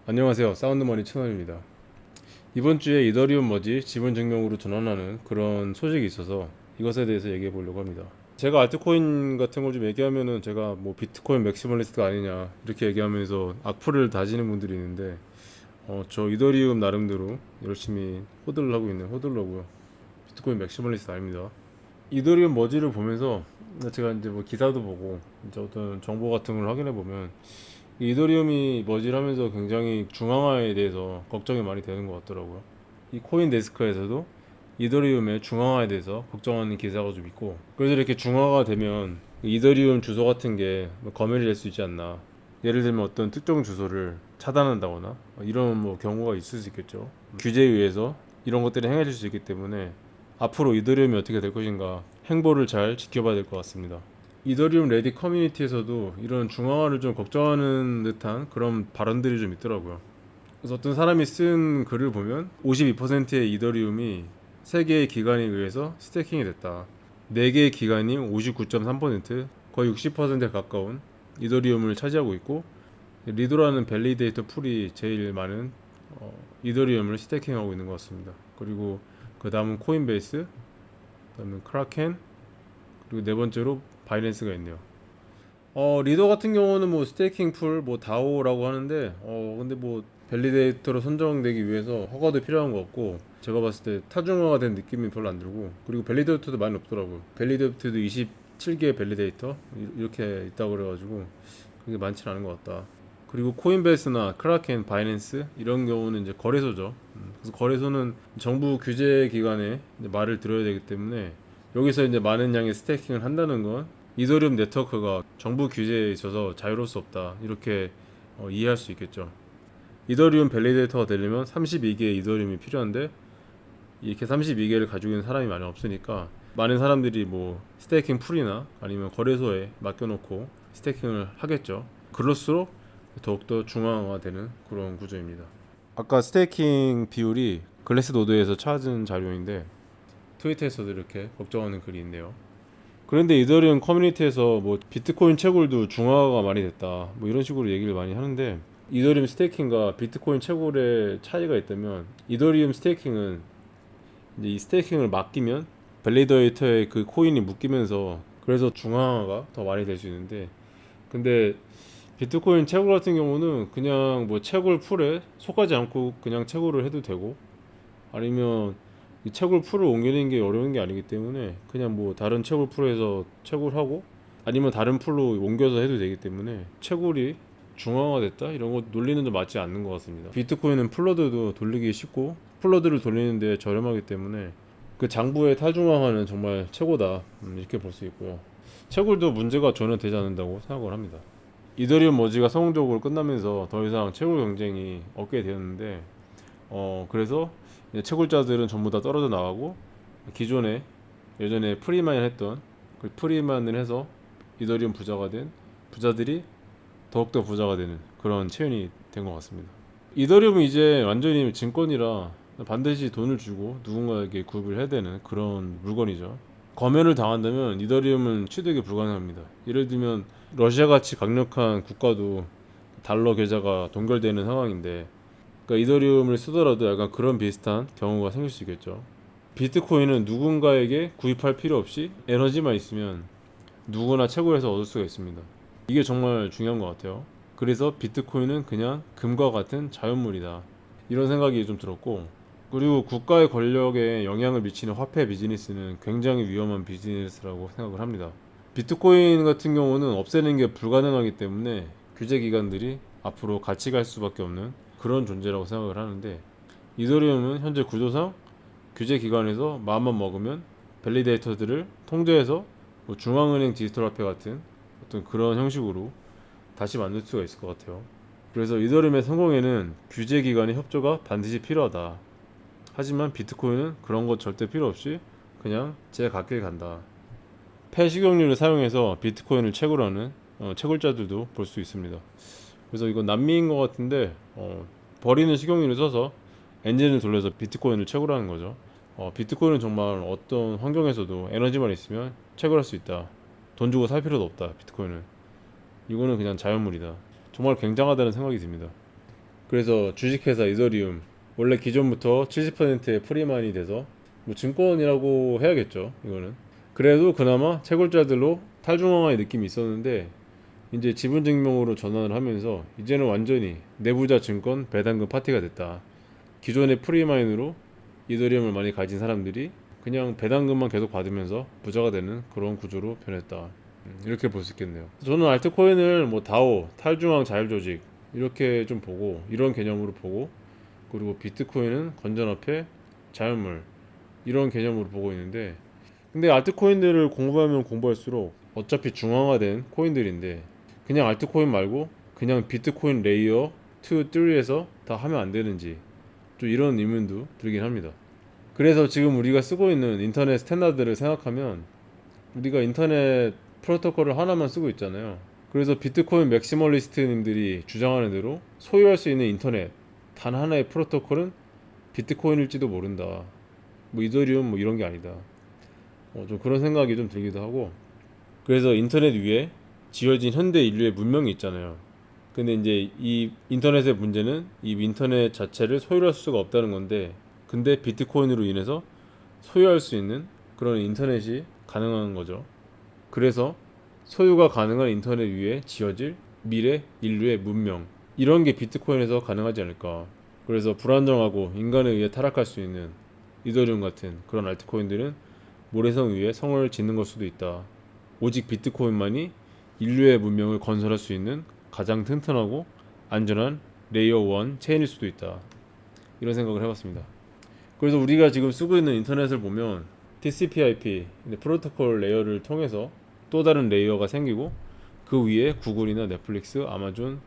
안녕하세요. 사운드머니 채널입니다. 이번 주에 이더리움 머지 지분 증명으로 전환하는 그런 소식이 있어서 이것에 대해서 얘기해 보려고 합니다. 제가 알트코인 같은 걸 좀 얘기하면은 제가 뭐 비트코인 맥시멀리스트가 아니냐 이렇게 얘기하면서 악플을 다지는 분들이 있는데 저 이더리움 나름대로 열심히 호들을 하고 있는 호들러고요. 비트코인 맥시멀리스트 아닙니다. 이더리움 머지를 보면서 제가 이제 뭐 기사도 보고 이제 어떤 정보 같은 걸 확인해 보면 이더리움이 머지하면서 굉장히 중앙화에 대해서 걱정이 많이 되는 것 같더라고요. 이 코인 데스크에서도 이더리움의 중앙화에 대해서 걱정하는 기사가 좀 있고, 그래서 이렇게 중앙화가 되면 이더리움 주소 같은 게 검열이 될 수 있지 않나. 예를 들면 어떤 특정 주소를 차단한다거나 이런 뭐 경우가 있을 수 있겠죠. 규제에 의해서 이런 것들이 행해질 수 있기 때문에 앞으로 이더리움이 어떻게 될 것인가 행보를 잘 지켜봐야 될 것 같습니다. 이더리움 레딧 커뮤니티에서도 이런 중앙화를 좀 걱정하는 듯한 그런 발언들이 좀 있더라고요. 그래서 어떤 사람이 쓴 글을 보면 52%의 이더리움이 3개의 기관에 의해서 스테이킹이 됐다. 4개의 기관이 59.3%, 거의 60%에 가까운 이더리움을 차지하고 있고, 리도라는 밸리데이터 풀이 제일 많은 이더리움을 스테이킹하고 있는 것 같습니다. 그리고 그 다음은 코인베이스, 그 다음은 크라켄, 그리고 네 번째로 바이낸스가 있네요. 리더 같은 경우는 뭐 스테이킹 풀, 뭐 다오라고 하는데, 근데 뭐 밸리데이터로 선정되기 위해서 허가도 필요한 것 같고, 제가 봤을 때 타중화가 된 느낌이 별로 안 들고, 그리고 밸리데이터도 많이 없더라고요. 밸리데이터도 27개의 밸리데이터 이렇게 있다고 그래가지고 그게 많지는 않은 것 같다. 그리고 코인베이스나 크라켄, 바이낸스 이런 경우는 이제 거래소죠. 그래서 거래소는 정부 규제 기관에 말을 들어야 되기 때문에 여기서 이제 많은 양의 스테이킹을 한다는 건 이더리움 네트워크가 정부 규제에 있어서 자유로울 수 없다 이렇게 이해할 수 있겠죠. 이더리움 밸리데이터가 되려면 32개의 이더리움이 필요한데 이렇게 32개를 가지고 있는 사람이 많이 없으니까 많은 사람들이 뭐 스테이킹 풀이나 아니면 거래소에 맡겨놓고 스테이킹을 하겠죠. 그럴수록 더욱더 중앙화되는 그런 구조입니다. 아까 스테이킹 비율이 글래스노드에서 찾은 자료인데 트위터에서도 이렇게 걱정하는 글이 있네요. 그런데 이더리움 커뮤니티에서 뭐 비트코인 채굴도 중화가 많이 됐다 뭐 이런 식으로 얘기를 많이 하는데, 이더리움 스테이킹과 비트코인 채굴의 차이가 있다면 이더리움 스테이킹은 이제 이 스테이킹을 맡기면 밸리데이터에 그 코인이 묶이면서 그래서 중화가 더 많이 될 수 있는데, 근데 비트코인 채굴 같은 경우는 그냥 뭐 채굴 풀에 속하지 않고 그냥 채굴을 해도 되고, 아니면 이 채굴 풀을 옮기는 게 어려운 게 아니기 때문에 그냥 뭐 다른 채굴 풀에서 채굴하고 아니면 다른 풀로 옮겨서 해도 되기 때문에 채굴이 중앙화됐다 이런 거 논리는 좀 맞지 않는 것 같습니다. 비트코인은 플러드도 돌리기 쉽고 플러드를 돌리는데 저렴하기 때문에 그 장부의 탈중앙화는 정말 최고다 이렇게 볼 수 있고요. 채굴도 문제가 전혀 되지 않는다고 생각을 합니다. 이더리움 머지가 성공적으로 끝나면서 더 이상 채굴 경쟁이 없게 되었는데, 그래서 이제 채굴자들은 전부 다 떨어져 나가고 기존에 예전에 프리마인 했던 그 프리마인을 해서 이더리움 부자가 된 부자들이 더욱더 부자가 되는 그런 체인이 된 것 같습니다. 이더리움은 이제 완전히 증권이라 반드시 돈을 주고 누군가에게 구입을 해야 되는 그런 물건이죠. 검열을 당한다면 이더리움은 취득이 불가능합니다. 예를 들면 러시아 같이 강력한 국가도 달러 계좌가 동결되는 상황인데, 그러니까 이더리움을 쓰더라도 약간 그런 비슷한 경우가 생길 수 있겠죠. 비트코인은 누군가에게 구입할 필요 없이 에너지만 있으면 누구나 채굴해서 얻을 수가 있습니다. 이게 정말 중요한 것 같아요. 그래서 비트코인은 그냥 금과 같은 자연물이다 이런 생각이 좀 들었고, 그리고 국가의 권력에 영향을 미치는 화폐 비즈니스는 굉장히 위험한 비즈니스라고 생각을 합니다. 비트코인 같은 경우는 없애는 게 불가능하기 때문에 규제기관들이 앞으로 같이 갈 수밖에 없는 그런 존재라고 생각을 하는데, 이더리움은 현재 구조상 규제기관에서 마음만 먹으면 밸리데이터들을 통제해서 뭐 중앙은행 디지털 화폐 같은 어떤 그런 형식으로 다시 만들 수가 있을 것 같아요. 그래서 이더리움의 성공에는 규제기관의 협조가 반드시 필요하다. 하지만 비트코인은 그런 것 절대 필요 없이 그냥 제 갈 길 간다. 폐식용유를 사용해서 비트코인을 채굴하는 채굴자들도 볼 수 있습니다. 그래서 이건 난미인 것 같은데, 버리는 식용유를 써서 엔진을 돌려서 비트코인을 채굴하는 거죠. 비트코인은 정말 어떤 환경에서도 에너지만 있으면 채굴할 수 있다. 돈 주고 살 필요도 없다. 비트코인은 이거는 그냥 자연물이다. 정말 굉장하다는 생각이 듭니다. 그래서 주식회사 이더리움 원래 기존부터 70%의 프리만이 돼서 뭐 증권이라고 해야겠죠. 이거는 그래도 그나마 채굴자들로 탈중앙화의 느낌이 있었는데 이제 지분증명으로 전환을 하면서 이제는 완전히 내부자 증권 배당금 파티가 됐다. 기존의 프리마인으로 이더리움을 많이 가진 사람들이 그냥 배당금만 계속 받으면서 부자가 되는 그런 구조로 변했다. 이렇게 볼 수 있겠네요. 저는 알트코인을 뭐 다오, 탈중앙 자율조직 이렇게 좀 보고 이런 개념으로 보고 그리고 비트코인은 건전화폐, 자연물 이런 개념으로 보고 있는데 근데 알트코인들을 공부하면 공부할수록 어차피 중앙화된 코인들인데 그냥 알트코인 말고 그냥 비트코인 레이어 2, 3에서 다 하면 안 되는지 좀 이런 의문도 들긴 합니다. 그래서 지금 우리가 쓰고 있는 인터넷 스탠다드를 생각하면 우리가 인터넷 프로토콜을 하나만 쓰고 있잖아요. 그래서 비트코인 맥시멀리스트님들이 주장하는 대로 소유할 수 있는 인터넷 단 하나의 프로토콜은 비트코인일지도 모른다. 뭐 이더리움 뭐 이런 게 아니다. 좀 그런 생각이 좀 들기도 하고 그래서 인터넷 위에 지어진 현대 인류의 문명이 있잖아요. 근데 이제 이 인터넷의 문제는 이 인터넷 자체를 소유할 수가 없다는 건데 근데 비트코인으로 인해서 소유할 수 있는 그런 인터넷이 가능한 거죠. 그래서 소유가 가능한 인터넷 위에 지어질 미래 인류의 문명 이런 게 비트코인에서 가능하지 않을까. 그래서 불안정하고 인간에 의해 타락할 수 있는 이더리움 같은 그런 알트코인들은 모래성 위에 성을 짓는 걸 수도 있다. 오직 비트코인만이 인류의 문명을 건설할 수 있는 가장 튼튼하고 안전한 레이어 1 체인일 수도 있다. 이런 생각을 해봤습니다. 그래서 우리가 지금 쓰고 있는 인터넷을 보면 TCP/IP 프로토콜 레이어를 통해서 또 다른 레이어가 생기고 그 위에 구글이나 넷플릭스, 아마존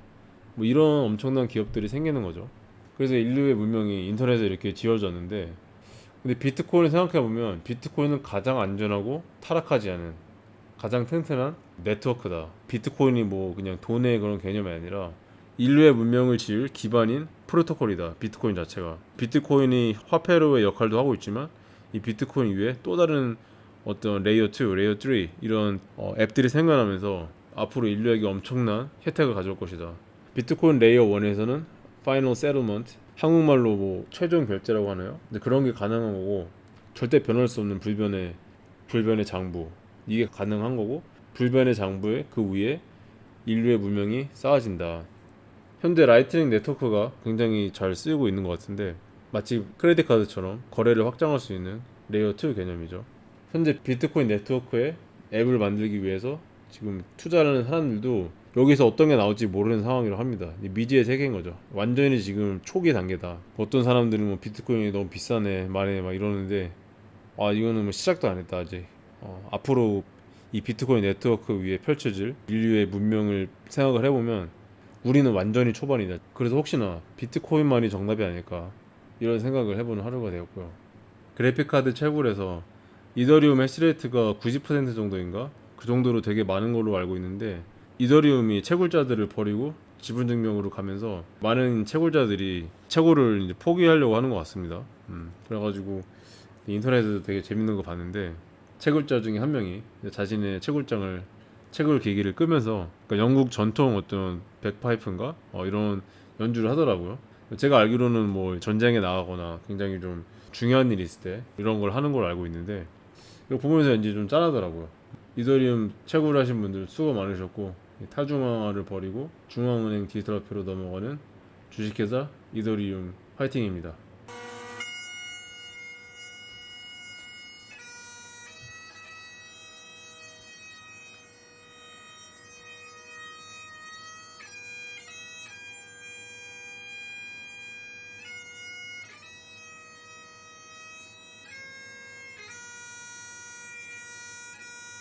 뭐 이런 엄청난 기업들이 생기는 거죠. 그래서 인류의 문명이 인터넷에 이렇게 지어졌는데 근데 비트코인을 생각해보면 비트코인은 가장 안전하고 타락하지 않은 가장 튼튼한 네트워크다. 비트코인이 뭐 그냥 돈의 그런 개념이 아니라 인류의 문명을 지을 기반인 프로토콜이다. 비트코인 자체가. 비트코인이 화폐로의 역할도 하고 있지만 이 비트코인 위에 또 다른 어떤 레이어 2, 레이어 3 이런 앱들이 생겨나면서 앞으로 인류에게 엄청난 혜택을 가져올 것이다. 비트코인 레이어 1에서는 파이널 세틀먼트 한국말로 뭐 최종 결제라고 하나요? 근데 그런 게 가능한 거고 절대 변할 수 없는 불변의 장부 이게 가능한 거고 불변의 장부에 그 위에 인류의 문명이 쌓아진다. 현재 라이트닝 네트워크가 굉장히 잘 쓰이고 있는 것 같은데 마치 크레딧 카드처럼 거래를 확장할 수 있는 레이어 2 개념이죠. 현재 비트코인 네트워크에 앱을 만들기 위해서 지금 투자를 하는 사람들도 여기서 어떤 게 나올지 모르는 상황이라고 합니다. 미지의 세계인 거죠. 완전히 지금 초기 단계다. 어떤 사람들은 뭐 비트코인이 너무 비싸네 말해 막 이러는데 이거는 뭐 시작도 안 했다 아직. 앞으로 이 비트코인 네트워크 위에 펼쳐질 인류의 문명을 생각을 해보면 우리는 완전히 초반이다. 그래서 혹시나 비트코인만이 정답이 아닐까 이런 생각을 해보는 하루가 되었고요. 그래픽카드 채굴에서 이더리움 해시레이트가 90% 정도인가? 그 정도로 되게 많은 걸로 알고 있는데 이더리움이 채굴자들을 버리고 지분증명으로 가면서 많은 채굴자들이 채굴을 이제 포기하려고 하는 것 같습니다. 그래가지고 인터넷에서 되게 재밌는 거 봤는데 채굴자 중에 한 명이 자신의 채굴 기기를 끄면서 그러니까 영국 전통 어떤 백파이프인가 이런 연주를 하더라고요. 제가 알기로는 뭐 전쟁에 나가거나 굉장히 좀 중요한 일이 있을 때 이런 걸 하는 걸 알고 있는데 이거 보면서 이제 좀 짠하더라고요. 이더리움 채굴하신 분들 수고 많으셨고 탈중앙화를 버리고 중앙은행 디지털화폐로 넘어가는 주식회사 이더리움 화이팅입니다.